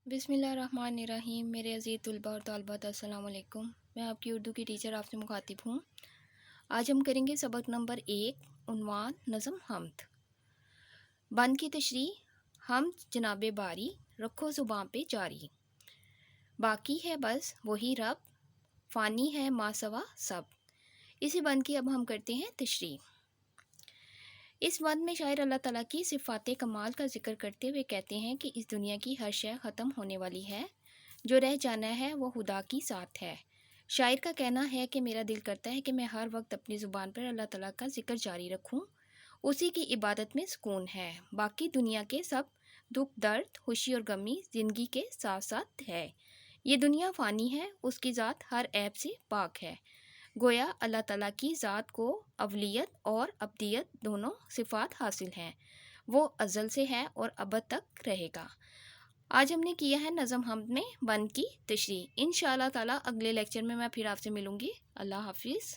बिस्मिल्लाहिर्रहमानिर्रहीम। मेरे अज़ीज़ तलबा और तालिबात, अस्सलाम वालेकुम। मैं आपकी उर्दू की टीचर आपसे मुखातिब हूँ। आज हम करेंगे सबक नंबर 1, उन्वान नज़म हम्द। बंद की तशरीह। हम्द जनाबे बारी, रखो ज़ुबां पे जारी। बाकी है बस वही रब, फ़ानी है मासवा सब। इसी बंद की अब हम करते हैं तशरीह। इस बंद में शायर अल्लाह ताला की सिफ़ाते कमाल का जिक्र करते हुए कहते हैं कि इस दुनिया की हर शय ख़त्म होने वाली है, जो रह जाना है वो खुदा की साथ है। शायर का कहना है कि मेरा दिल करता है कि मैं हर वक्त अपनी ज़ुबान पर अल्लाह ताला का जिक्र जारी रखूं। उसी की इबादत में सुकून है। बाकी दुनिया के सब दुख दर्द खुशी और गमी ज़िंदगी के साथ साथ है। ये दुनिया फ़ानी है, उसकी ज़ात हर ऐब से पाक है। गोया अल्लाह ताला की ज़ात को अवलियत और अब्दियत दोनों सिफ़ात हासिल हैं। वो अज़ल से है और अबद तक रहेगा। आज हमने किया है नज़म हम्द में बंद की तशरीह। इंशाअल्लाह ताला अगले लेक्चर में मैं फिर आपसे मिलूँगी। अल्लाह हाफिज़।